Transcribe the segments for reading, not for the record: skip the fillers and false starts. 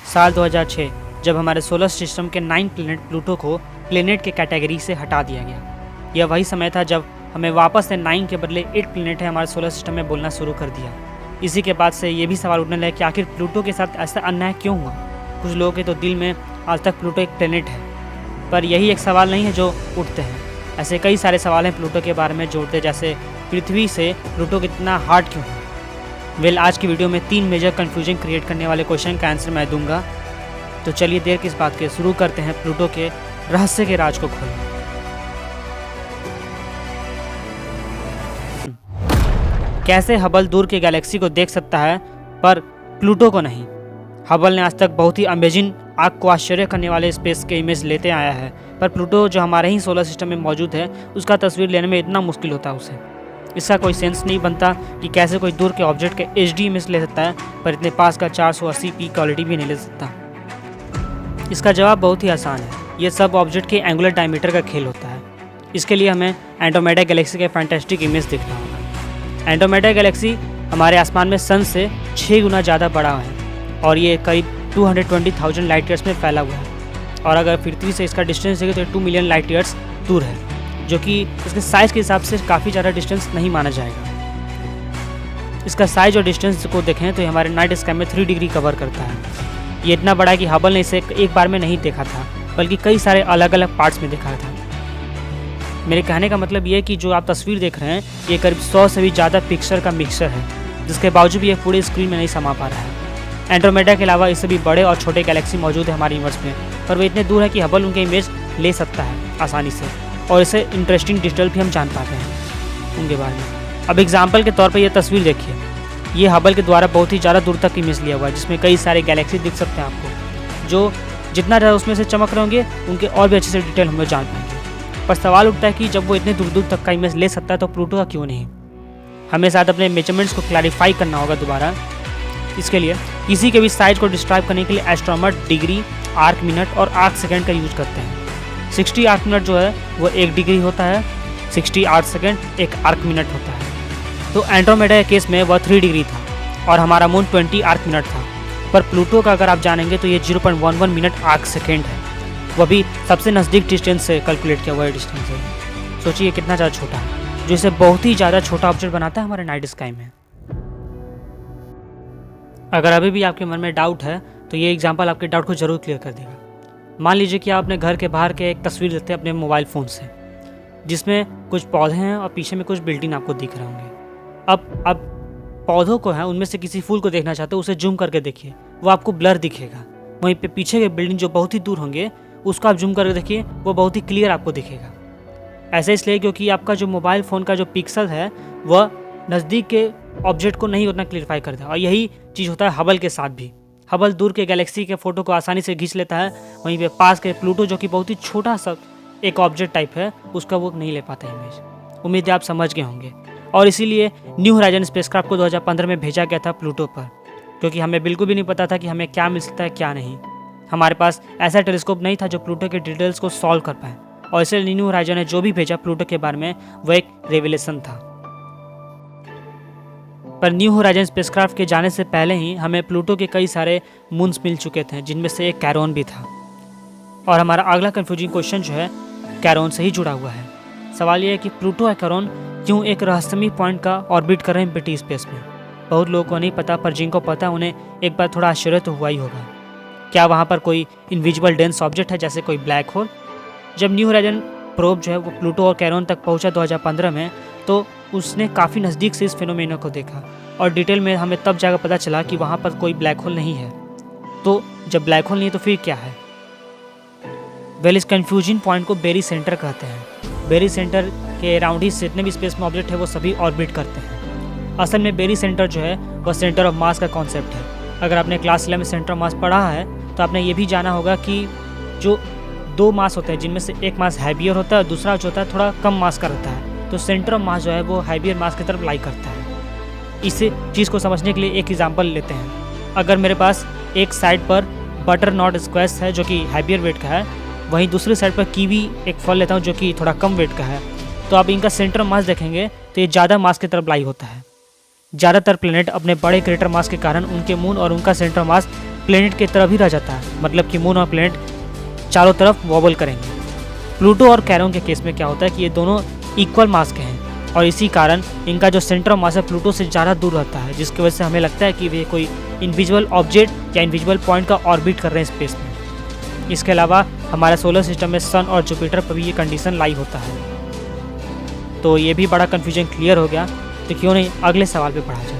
साल 2006 जब हमारे सोलर सिस्टम के 9 प्लेनेट प्लूटो को प्लेनेट के कैटेगरी से हटा दिया गया। यह वही समय था जब हमें वापस से 9 के बदले 8 प्लेनेट है हमारे सोलर सिस्टम में बोलना शुरू कर दिया। इसी के बाद से ये भी सवाल उठने लगा कि आखिर प्लूटो के साथ ऐसा अन्याय क्यों हुआ। कुछ लोगों के तो दिल में आज तक प्लूटो एक प्लेनेट है, पर यही एक सवाल नहीं है जो उठते हैं। ऐसे कई सारे सवाल हैं प्लूटो के बारे में जो उठते, जैसे पृथ्वी से प्लूटो कितना हार्ड क्यों है। आज की वीडियो में 3 मेजर कन्फ्यूजन क्रिएट करने वाले क्वेश्चन का आंसर मैं दूंगा। तो चलिए देर किस बात के, शुरू करते हैं प्लूटो के रहस्य के राज को खोलना। कैसे हबल दूर के गैलेक्सी को देख सकता है पर प्लूटो को नहीं। हबल ने आज तक बहुत ही अमेजिंग, आँख को आश्चर्य करने वाले स्पेस के इमेज लेते आया है, पर प्लूटो जो हमारे ही सोलर सिस्टम में मौजूद है उसका तस्वीर लेने में इतना मुश्किल होता है उसे। इसका कोई सेंस नहीं बनता कि कैसे कोई दूर के ऑब्जेक्ट के HD इमेज ले सकता है पर इतने पास का 480p क्वालिटी भी नहीं ले सकता। इसका जवाब बहुत ही आसान है, ये सब ऑब्जेक्ट के एंगुलर डायमीटर का खेल होता है। इसके लिए हमें एंड्रोमेडा गैलेक्सी के फैंटास्टिक इमेज देखना होगा। एंड्रोमेडा गैलेक्सी हमारे आसमान में सन से 6 गुना ज़्यादा बड़ा है और ये करीब 220,000 लाइट ईयर्स में फैला हुआ है। और अगर पृथ्वी से इसका डिस्टेंस देखें तो 2 मिलियन लाइट ईयर्स दूर है, जो कि इसके साइज़ के हिसाब से काफ़ी ज़्यादा डिस्टेंस नहीं माना जाएगा। इसका साइज और डिस्टेंस को देखें तो ये हमारे नाइट स्काई में 3 डिग्री कवर करता है। ये इतना बड़ा है कि हबल ने इसे एक बार में नहीं देखा था बल्कि कई सारे अलग अलग पार्ट्स में देखा था। मेरे कहने का मतलब ये है कि जो आप तस्वीर देख रहे हैं ये करीब 100 से भी ज़्यादा पिक्चर का मिक्सचर है, जिसके बावजूद भी ये पूरे स्क्रीन में नहीं समा पा रहा है। एंड्रोमेडा के अलावा इससे भी बड़े और छोटे गैलेक्सी मौजूद है हमारे यूनिवर्स में, पर वो इतने दूर है कि हबल उनके इमेज ले सकता है आसानी से और इससे इंटरेस्टिंग डिटेल भी हम जान पाते हैं उनके बारे में। अब एग्जाम्पल के तौर पर यह तस्वीर देखिए, ये हबल के द्वारा बहुत ही ज़्यादा दूर तक इमेज लिया हुआ है, जिसमें कई सारे गैलेक्सी दिख सकते हैं आपको, जो जितना ज़्यादा उसमें से चमक रहे होंगे उनके और भी अच्छे से डिटेल हम लोग जान पाएंगे। पर सवाल उठता है कि जब वो इतने दूर दूर तक का इमेज ले सकता है तो प्लूटो का क्यों नहीं। हमें साथ अपने मेजरमेंट्स को क्लैरिफाई करना होगा दोबारा। इसके लिए किसी के भी साइज को डिस्क्राइब करने के लिए एस्ट्रोनॉमर डिग्री, आर्क मिनट और आर्क सेकेंड का यूज करते हैं। 60 आर्क मिनट जो है वो 1 डिग्री होता है, 60 आर्क सेकेंड 1 आर्क मिनट होता है। तो एंड्रोमेडा के केस में वह 3 डिग्री था और हमारा मून 20 आर्क मिनट था, पर प्लूटो का अगर आप जानेंगे तो ये 0.11 मिनट आर्क सेकेंड है। वह भी सबसे नज़दीक डिस्टेंस से कैलकुलेट किया हुआ है डिस्टेंस है। सोचिए कितना ज़्यादा छोटा है, जो इसे बहुत ही ज़्यादा छोटा ऑब्जेक्ट बनाता है हमारे नाइट स्काई में। अगर अभी भी आपके मन में डाउट है तो ये एग्जाम्पल आपके डाउट को जरूर क्लियर कर देगा। मान लीजिए कि आप अपने घर के बाहर के एक तस्वीर लेते हैं अपने मोबाइल फ़ोन से, जिसमें कुछ पौधे हैं और पीछे में कुछ बिल्डिंग आपको दिख रहे होंगे। अब पौधों को है उनमें से किसी फूल को देखना चाहते हो, उसे जूम करके देखिए, वो आपको ब्लर दिखेगा। वहीं पे पीछे के बिल्डिंग जो बहुत ही दूर होंगे उसको आप जूम करके देखिए, वो बहुत ही क्लियर आपको दिखेगा। ऐसा इसलिए क्योंकि आपका जो मोबाइल फ़ोन का जो पिक्सल है वह नज़दीक के ऑब्जेक्ट को नहीं उतना क्लियरफाई करता। और यही चीज़ होता है हबल के साथ भी। हबल दूर के गैलेक्सी के फ़ोटो को आसानी से खींच लेता है, वहीं पे पास के प्लूटो जो कि बहुत ही छोटा सा एक ऑब्जेक्ट टाइप है उसका वो नहीं ले पाता इमेज। उम्मीद है आप समझ गए होंगे। और इसीलिए न्यू होराइजन स्पेसक्राफ्ट को 2015 में भेजा गया था प्लूटो पर, क्योंकि हमें बिल्कुल भी नहीं पता था कि हमें क्या मिल सकता है क्या नहीं। हमारे पास ऐसा टेलीस्कोप नहीं था जो प्लूटो के डिटेल्स को सॉल्व कर पाए, और इसलिए न्यू होराइजन ने जो भी भेजा प्लूटो के बारे में वह एक रेवलेशन था। पर न्यू होराइजन स्पेसक्राफ्ट के जाने से पहले ही हमें प्लूटो के कई सारे मून्स मिल चुके थे, जिनमें से एक कैरोन भी था। और हमारा अगला कन्फ्यूजिंग क्वेश्चन जो है कैरोन से ही जुड़ा हुआ है। सवाल ये है कि प्लूटो और कैरोन क्यों एक रहस्यमयी पॉइंट का ऑर्बिट कर रहे हैं एम्प्टी स्पेस में। बहुत लोगों को नहीं पता, पर जिनको पता है उन्हें एक बार थोड़ा आश्चर्य तो हुआ ही होगा। क्या वहाँ पर कोई इनविजिबल डेंस ऑब्जेक्ट है, जैसे कोई ब्लैक होल। जब न्यू होराइजन प्रोब जो है वो प्लूटो और कैरोन तक पहुँचा 2015 में, तो उसने काफ़ी नज़दीक से इस फिनोमेना को देखा और डिटेल में हमें तब जाकर पता चला कि वहाँ पर कोई ब्लैक होल नहीं है। तो जब ब्लैक होल नहीं है तो फिर क्या है। इस कन्फ्यूजन पॉइंट को बेरी सेंटर कहते हैं। बेरी सेंटर के अराउंड ही जितने भी स्पेस में ऑब्जेक्ट है वो सभी ऑर्बिट करते हैं। असल में बेरी सेंटर जो है वह सेंटर ऑफ मास का कॉन्सेप्ट है। अगर आपने क्लास 11 में सेंटर ऑफ मास पढ़ा है तो आपने ये भी जाना होगा कि जो 2 मास होते हैं जिनमें से एक मास हैवियर होता है और दूसरा जो होता है थोड़ा कम मास का रहता है, तो सेंटर ऑफ मास जो है वो हैवियर मास की तरफ लाई करता है। इस चीज़ को समझने के लिए एक एग्जांपल लेते हैं। अगर मेरे पास एक साइड पर बटर नॉट स्क्वैश है जो कि हैवियर वेट का है, वहीं दूसरी साइड पर कीवी एक फल लेता हूँ जो कि थोड़ा कम वेट का है, तो आप इनका सेंटर मास देखेंगे तो ये ज़्यादा मास की तरफ लाई होता है। ज़्यादातर प्लेनेट अपने बड़े क्रेटर मास के कारण उनके मून और उनका सेंटर मास प्लेनेट की तरफ ही रह जाता है, मतलब कि मून और प्लेनेट चारों तरफ वॉबल करेंगे। प्लूटो और कैरोन के केस में क्या होता है कि ये दोनों इक्वल मास के हैं और इसी कारण इनका जो सेंटर ऑफ मास है प्लूटो से ज़्यादा दूर रहता है, जिसकी वजह से हमें लगता है कि वे कोई इनविजिबल ऑब्जेक्ट या इनविजिबल पॉइंट का ऑर्बिट कर रहे हैं स्पेस में। इसके अलावा हमारे सोलर सिस्टम में सन और जुपिटर पर भी ये कंडीशन लाई होता है। तो ये भी बड़ा कन्फ्यूजन क्लियर हो गया, तो क्यों नहीं अगले सवाल पे पढ़ा जाए।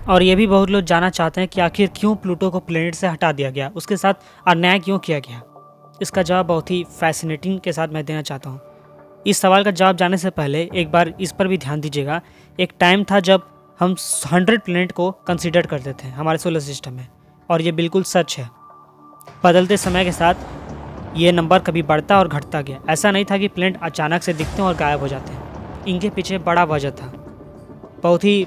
और ये भी बहुत लोग जानना चाहते हैं कि आखिर क्यों प्लूटो को प्लेनेट से हटा दिया गया, उसके साथ अन्याय क्यों किया गया। इसका जवाब बहुत ही फैसिनेटिंग के साथ मैं देना चाहता हूँ। इस सवाल का जवाब जानने से पहले एक बार इस पर भी ध्यान दीजिएगा। एक टाइम था जब हम 100 प्लेनेट को कंसीडर करते थे हमारे सोलर सिस्टम में, और ये बिल्कुल सच है। बदलते समय के साथ ये नंबर कभी बढ़ता और घटता गया। ऐसा नहीं था कि प्लेनेट अचानक से दिखते हैं और गायब हो जाते हैं। इनके पीछे बड़ा वजह था। बहुत ही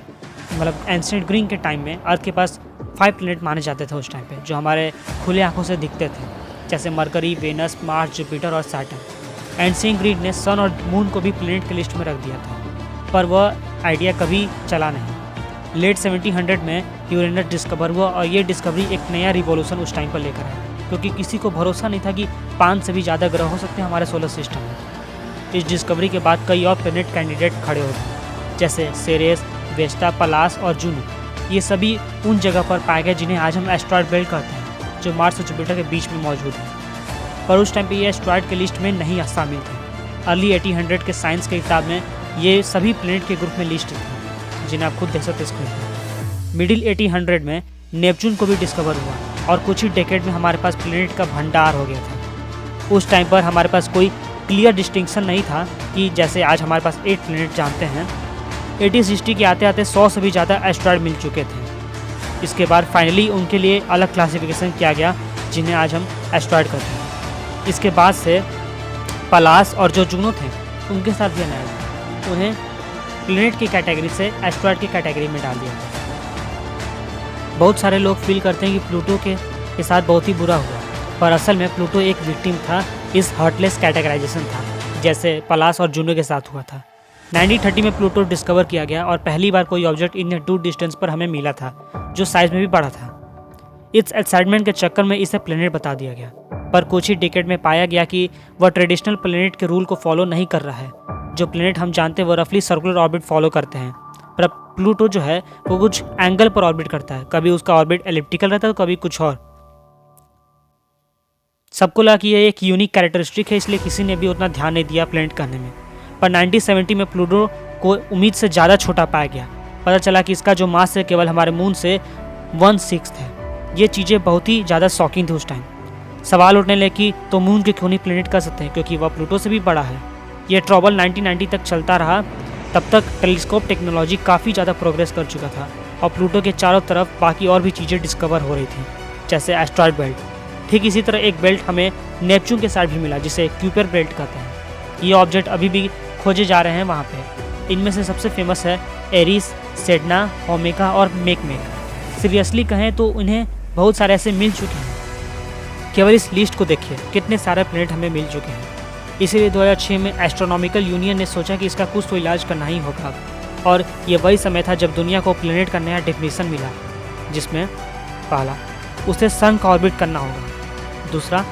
मतलब एंशिएंट ग्रीक के टाइम में अर्थ के पास 5 प्लेनेट माने जाते थे उस टाइम पे, जो हमारे खुले आंखों से दिखते थे, जैसे मरकरी, वेनस, मार्स, जुपिटर और सैटर्न। एंशिएंट ग्रीक ने सन और मून को भी प्लेनेट की लिस्ट में रख दिया था, पर वह आइडिया कभी चला नहीं। लेट 1700 में यूरेनस डिस्कवर हुआ और ये डिस्कवरी एक नया रिवॉल्यूशन उस टाइम पर लेकर आया, क्योंकि किसी को भरोसा नहीं था कि 5 से भी ज़्यादा ग्रह हो सकते हैं हमारे सोलर सिस्टम में। इस डिस्कवरी के बाद कई और प्लेनेट कैंडिडेट खड़े हो गए, जैसे सेरेस, वेस्टा, पलास और जूनो। ये सभी उन जगह पर पाए गए जिन्हें आज हम एस्ट्रॉयड बेल्ट कहते हैं, जो मार्स और जुपिटर के बीच में मौजूद है। पर उस टाइम पे ये एस्ट्रॉयड के लिस्ट में नहीं शामिल थे। अर्ली 1800 के साइंस की किताब में ये सभी प्लेनेट के ग्रुप में लिस्ट थे, जिन्हें आप खुद देख सकते स्क्रीन पर। मिडिल 1800 में नेपच्यून को भी डिस्कवर हुआ और कुछ ही डेकेड में हमारे पास प्लेनेट का भंडार हो गया था। उस टाइम पर हमारे पास कोई क्लियर डिस्टिंक्शन नहीं था कि जैसे आज हमारे पास 8 प्लेनेट जानते हैं। 1860 के आते आते 100 से भी ज़्यादा एस्ट्रॉयड मिल चुके थे। इसके बाद फाइनली उनके लिए अलग क्लासिफिकेशन किया गया, जिन्हें आज हम एस्ट्रॉयड कहते हैं। इसके बाद से पलास और जो जूनो थे उनके साथ भी अन्याय, उन्हें प्लेनेट की कैटेगरी से एस्ट्रॉयड की कैटेगरी में डाल दिया गया। बहुत सारे लोग फील करते हैं कि प्लूटो के साथ बहुत ही बुरा हुआ, पर असल में प्लूटो एक विक्टिम था, इस हार्टलेस कैटेगराइजेशन था, जैसे पलास और जूनो के साथ हुआ था। 1930 में प्लूटो डिस्कवर किया गया और पहली बार कोई ऑब्जेक्ट इन टू डिस्टेंस पर हमें मिला था, जो साइज में भी बड़ा था। इस एक्साइटमेंट के चक्कर में इसे प्लेनेट बता दिया गया, पर कुछ ही डिकेड में पाया गया कि वह ट्रेडिशनल प्लेनेट के रूल को फॉलो नहीं कर रहा है। जो प्लेनेट हम जानते हैं वो रफली सर्कुलर ऑर्बिट फॉलो करते हैं, पर प्लूटो जो है वो कुछ एंगल पर ऑर्बिट करता है। कभी उसका ऑर्बिट एलिप्टिकल रहता है तो कभी कुछ और। सबको लगा कि यह एक यूनिक कैरेक्टरिस्टिक है, इसलिए किसी ने भी उतना ध्यान नहीं दिया प्लेनेट कहने में। पर 1970 में प्लूटो को उम्मीद से ज़्यादा छोटा पाया गया। पता चला कि इसका जो मास है केवल हमारे मून से 1/6 है। ये चीज़ें बहुत ही ज़्यादा शॉकिंग थी उस टाइम। सवाल उठने लगे कि तो मून के क्यों नहीं प्लेनेट कर सकते हैं, क्योंकि वह प्लूटो से भी बड़ा है। ये ट्रबल 1990 तक चलता रहा। तब तक टेलीस्कोप टेक्नोलॉजी काफ़ी ज़्यादा प्रोग्रेस कर चुका था और प्लूटो के चारों तरफ बाकी और भी चीज़ें डिस्कवर हो रही थी, जैसे एस्ट्रॉयड बेल्ट। ठीक इसी तरह एक बेल्ट हमें नेपच्यून के साथ भी मिला, जिसे क्यूपर बेल्ट कहते हैं। ये ऑब्जेक्ट अभी भी खोजे जा रहे हैं वहाँ पे। इनमें से सबसे फेमस है एरिस, सेडना, ओमेगा और मेकमेक। सीरियसली कहें तो उन्हें बहुत सारे ऐसे मिल चुके हैं। केवल इस लिस्ट को देखिए, कितने सारे प्लेनेट हमें मिल चुके हैं। इसीलिए 2006 में एस्ट्रोनॉमिकल यूनियन ने सोचा कि इसका कुछ तो इलाज करना ही होगा, और ये वही समय था जब दुनिया को प्लेनेट का नया डेफिनेशन मिला, जिसमें पहला, उसे सन का ऑर्बिट करना होगा। दूसरा,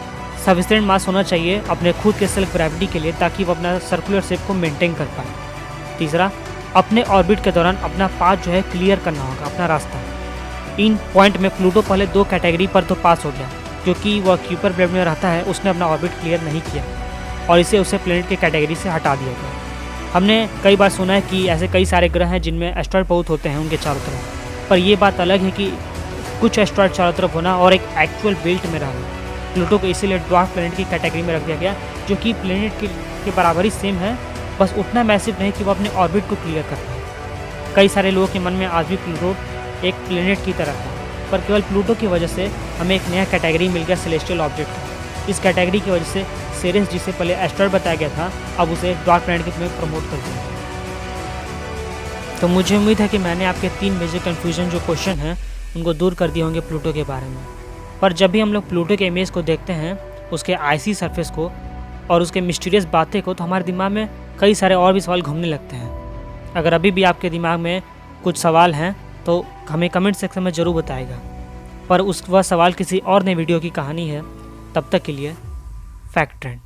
सफिशिएंट मास होना चाहिए अपने खुद के सेल्फ ग्रेविटी के लिए, ताकि वो अपना सर्कुलर शेप को मेंटेन कर पाए। तीसरा, अपने ऑर्बिट के दौरान अपना पाथ जो है क्लियर करना होगा, अपना रास्ता। इन पॉइंट में प्लूटो पहले 2 कैटेगरी पर तो पास हो गया, क्योंकि वह क्यूपर बेल्ट में रहता है, उसने अपना ऑर्बिट क्लियर नहीं किया और इसे उसे प्लेनेट की कैटेगरी से हटा दिया गया। हमने कई बार सुना है कि ऐसे कई सारे ग्रह हैं जिनमें एस्ट्रॉयड बहुत होते हैं उनके चारों तरफ, पर यह बात अलग है कि कुछ एस्ट्रॉयड चारों तरफ होना और एक एक्चुअल बेल्ट में रहना। प्लूटो को इसीलिए ड्वार्फ प्लेनेट की कैटेगरी में रख दिया गया, जो कि प्लेनेट के बराबर ही सेम है, बस उतना मैसिव नहीं कि वो अपने ऑर्बिट को क्लियर कर पाए। कई सारे लोगों के मन में आज भी प्लूटो एक प्लेनेट की तरह है, पर केवल प्लूटो की वजह से हमें एक नया कैटेगरी मिल गया सेलेस्टियल ऑब्जेक्ट का। इस कैटेगरी की वजह से सेरेस, जिसे पहले एस्ट्रॉयड बताया गया था, अब उसे ड्वार्फ प्लेनेट के रूप में प्रमोट कर दिया। तो मुझे उम्मीद है कि मैंने आपके 3 मेजर कन्फ्यूजन जो क्वेश्चन हैं उनको दूर कर दिए होंगे प्लूटो के बारे में। पर जब भी हम लोग प्लूटो के इमेज को देखते हैं, उसके आइसी सरफेस को और उसके मिस्टीरियस बातें को, तो हमारे दिमाग में कई सारे और भी सवाल घूमने लगते हैं। अगर अभी भी आपके दिमाग में कुछ सवाल हैं तो हमें कमेंट सेक्शन में ज़रूर बताएगा। पर वह सवाल किसी और नए वीडियो की कहानी है। तब तक के लिए फैक्ट ट्रेंड।